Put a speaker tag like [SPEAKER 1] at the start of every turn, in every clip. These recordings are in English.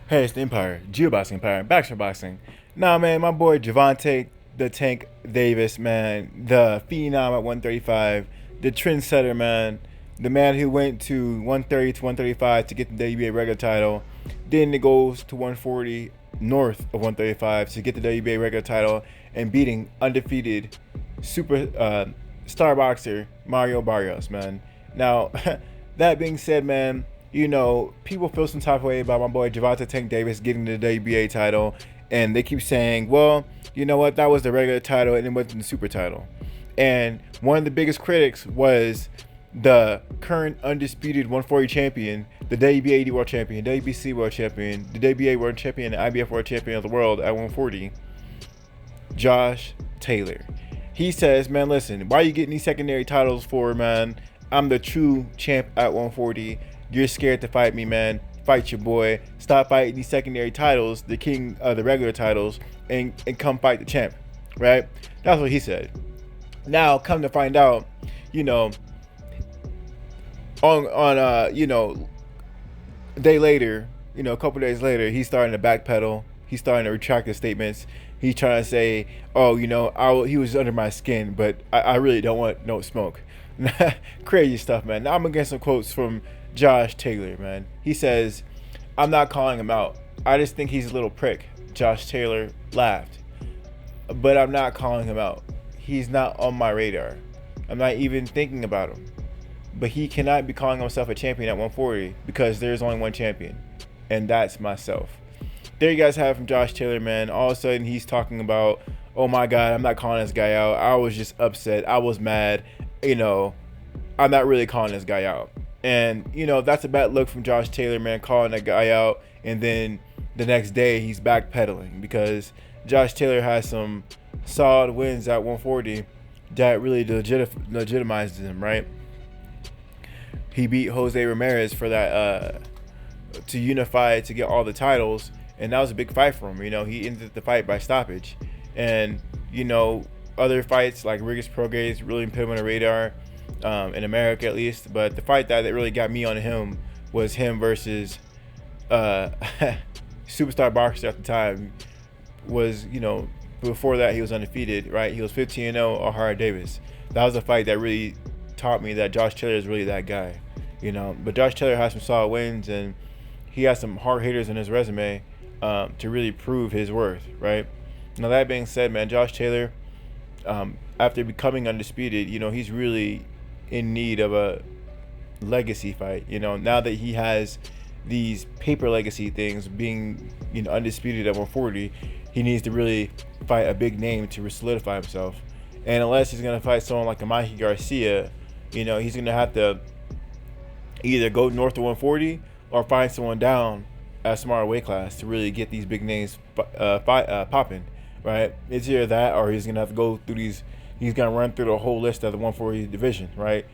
[SPEAKER 1] Hey, it's the Empire, Geoboxing Empire, Baxter Boxing. Nah, man, my boy Gervante, the Tank Davis, man, the phenom at 135, the trendsetter, man, the man who went to 130 to 135 to get the WBA regular title, then it goes to 140 north of 135 to get the WBA regular title and beating undefeated super star boxer Mario Barrios, man. Now, that being said, man, people feel some type of way about my boy Gervonta Tank Davis getting the WBA title, and they keep saying, well, you know what, that was the regular title and it wasn't the super title. And one of the biggest critics was the current undisputed 140 champion, the WBA world champion, WBC world champion, the WBA world champion, the IBF world champion of the world at 140, Josh Taylor. He says, man, listen, why are you getting these secondary titles for, man? I'm the true champ at 140. You're scared to fight me, man. Fight your boy. Stop fighting these secondary titles, the king of the regular titles, and come fight the champ, right? That's what he said. Now, come to find out, a day later, a couple days later, he's starting to backpedal. He's starting to retract his statements. He's trying to say, oh, he was under my skin, but I really don't want no smoke. Crazy stuff, man. Now I'm gonna get some quotes from Josh Taylor, man. He says, I'm not calling him out. I just think he's a little prick. Josh Taylor laughed. But I'm not calling him out. He's not on my radar. I'm not even thinking about him. But he cannot be calling himself a champion at 140 because there's only one champion. And that's myself. There you guys have it from Josh Taylor, man. All of a sudden he's talking about, oh my God, I'm not calling this guy out. I was just upset. I was mad. I'm not really calling this guy out. And, that's a bad look from Josh Taylor, man, calling that guy out. And then the next day he's backpedaling because Josh Taylor has some solid wins at 140 that really legitimizes him, right? He beat Jose Ramirez for that, to unify, to get all the titles. And that was a big fight for him. He ended the fight by stoppage. And, other fights like Rigas Prograis really put him on the radar, in America at least. But the fight that really got me on him was him versus superstar boxer at the time. Was, before that he was undefeated, right? He was 15-0, O'Hara Davis. That was a fight that really taught me that Josh Taylor is really that guy. But Josh Taylor has some solid wins and he has some hard hitters in his resume to really prove his worth, right? Now that being said, man, Josh Taylor, after becoming undisputed, he's really in need of a legacy fight. Now that he has these paper legacy things, being undisputed at 140, he needs to really fight a big name to solidify himself. And unless he's gonna fight someone like a Mikey Garcia, he's gonna have to either go north of 140 or find someone down at a smaller weight class to really get these big names popping, right? It's either that or he's gonna have to go through these. He's gonna run through the whole list of the 140 division, right?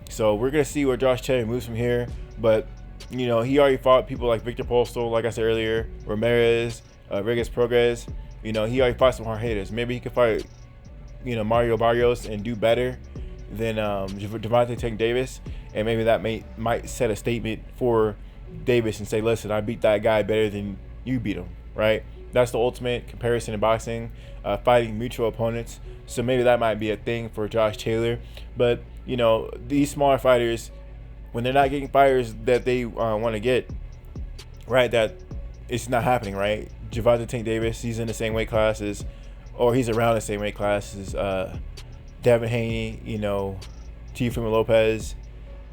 [SPEAKER 1] So we're gonna see where Josh Taylor moves from here. But he already fought people like Victor Postol, like I said earlier, Ramirez, Rigas Prograis. He already fought some hard hitters. Maybe he could fight, Mario Barrios and do better than Gervonta Tank Davis, and maybe that might set a statement for Davis and say, listen, I beat that guy better than you beat him, right? That's the ultimate comparison in boxing, fighting mutual opponents. So maybe that might be a thing for Josh Taylor. But, these smaller fighters, when they're not getting fighters that they want to get, right, that it's not happening, right? Gervonta Tank Davis, he's in the same weight classes, or he's around the same weight classes. Devin Haney, Teofimo Lopez,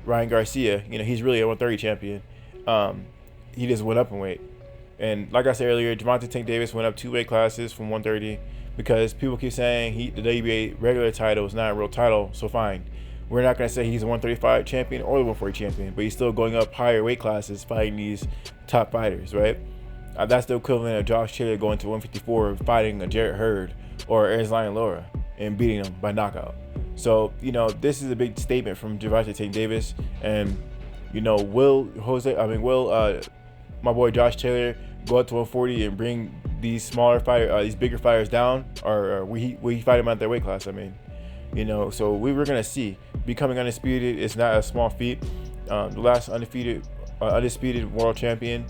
[SPEAKER 1] Ryan Garcia, he's really a 130 champion. He just went up in weight. And like I said earlier, Gervonta Tank Davis went up 2 weight classes from 130 because people keep saying the WBA regular title is not a real title, so fine. We're not going to say he's a 135 champion or the 140 champion, but he's still going up higher weight classes fighting these top fighters, right? That's the equivalent of Josh Taylor going to 154 fighting a Jarrett Hurd or Erislandy Lara and beating him by knockout. So, this is a big statement from Gervonta Tank Davis. And, will my boy Josh Taylor go up to 140 and bring these these bigger fighters down, or will he fight them at their weight class? So we were gonna see. Becoming undisputed is not a small feat. The last undisputed world champion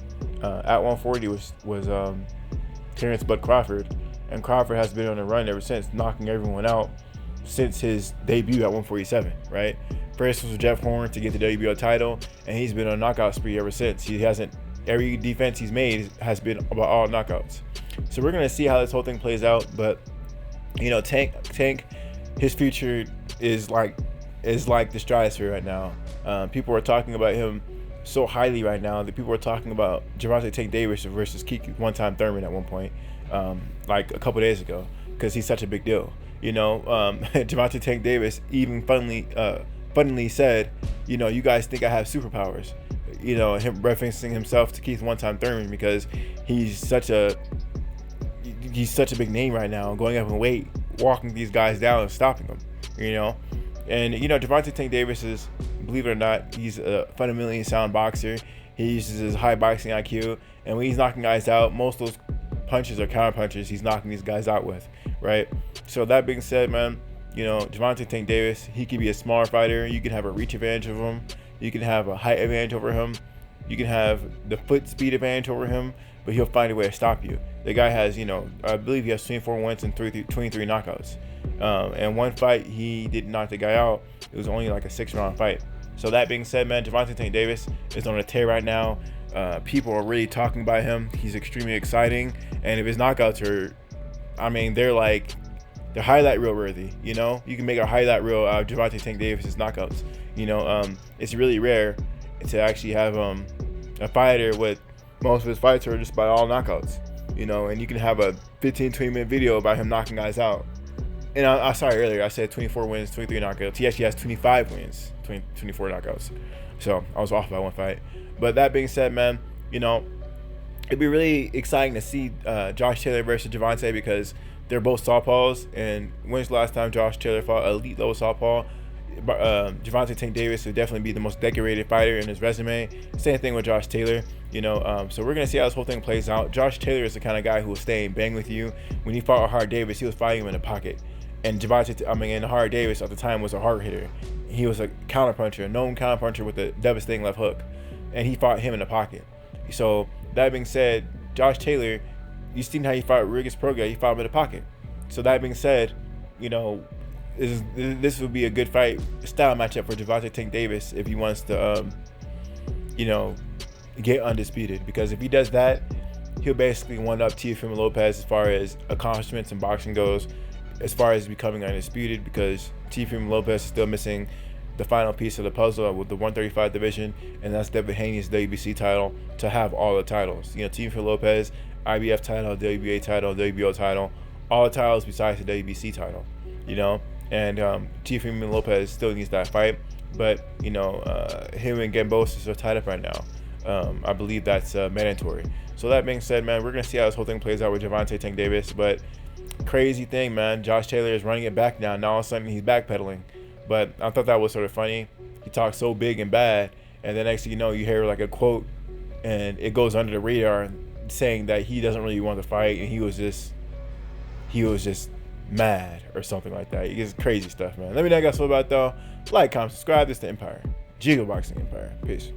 [SPEAKER 1] At 140 was Terrence Bud Crawford, and Crawford has been on a run ever since, knocking everyone out since his debut at 147, right? First was Jeff Horn to get the WBO title, and he's been on a knockout spree ever since. He hasn't, every defense he's made has been about all knockouts. So we're gonna see how this whole thing plays out. But you know, Tank, his future is like the stratosphere right now. People are talking about him so highly right now that people are talking about Gervante Tank Davis versus Kiki one-time Thurman at one point, like a couple days ago, because he's such a big deal. You know, Gervante Tank Davis even funnily said, you know, you guys think I have superpowers. You know, him referencing himself to Keith one-time Thurman, because he's such a big name right now, going up in weight, walking these guys down and stopping them. You know, and you know, Gervante Tank Davis is, believe it or not, he's a fundamentally sound boxer. He uses his high boxing IQ, and when he's knocking guys out, most of those punches are counter punches he's knocking these guys out with, right? So that being said, man, you know, Gervante Tank Davis, he could be a smaller fighter. You can have a reach advantage of him. You can have a height advantage over him. You can have the foot speed advantage over him, but he'll find a way to stop you. The guy has, you know, I believe he has 24 wins and 23 knockouts. And one fight, he didn't knock the guy out. It was only like a 6-round fight. So that being said, man, Gervante Tank Davis is on a tear right now. People are really talking about him. He's extremely exciting. And if his knockouts are, I mean, they're highlight reel worthy. You know, you can make a highlight reel out of Gervante Tank Davis's knockouts. You know, it's really rare to actually have a fighter with most of his fights are just by all knockouts. You know, and you can have a 15-20 minute video about him knocking guys out. And I sorry, earlier I said 24 wins, 23 knockouts. He actually has 25 wins, 24 knockouts. So I was off by one fight. But that being said, man, you know, it'd be really exciting to see Josh Taylor versus Gervante, because they're both southpaws. And when's the last time Josh Taylor fought an elite level southpaw? Gervante Tank Davis would definitely be the most decorated fighter in his resume. Same thing with Josh Taylor, you know. So we're gonna see how this whole thing plays out. Josh Taylor is the kind of guy who will stay and bang with you. When he fought with Hart Davis, he was fighting him in the pocket. And Hart Davis at the time was a hard hitter. He was a counterpuncher, a known counterpuncher with a devastating left hook, and he fought him in the pocket. So that being said, Josh Taylor, you've seen how he fought Rodriguez Proga. He fought him in the pocket. So that being said, you know, this would be a good fight style matchup for Gervante Tank Davis if he wants to, you know, get undisputed. Because if he does that, he'll basically one up Teofimo Lopez as far as accomplishments in boxing goes, as far as becoming undisputed, because Teofimo Lopez is still missing the final piece of the puzzle with the 135 division, and that's Devin Haney's WBC title, to have all the titles. You know, Teofimo Lopez, IBF title, WBA title, WBO title, all the titles besides the WBC title, you know. And Teofimo Lopez still needs that fight, but you know, him and Gambosis are tied up right now. I believe that's mandatory. So that being said, man, we're gonna see how this whole thing plays out with Gervante Tank Davis. But crazy thing, man, Josh Taylor is running it back now. Now all of a sudden he's backpedaling. But I thought that was sort of funny. He talks so big and bad, and then next thing you know, you hear like a quote, and it goes under the radar, saying that he doesn't really want to fight, and he was just mad or something like that. It's crazy stuff, man. Let me know what you guys feel about it, though. Like, comment, subscribe. This is the Empire, Jigo Boxing Empire. Peace.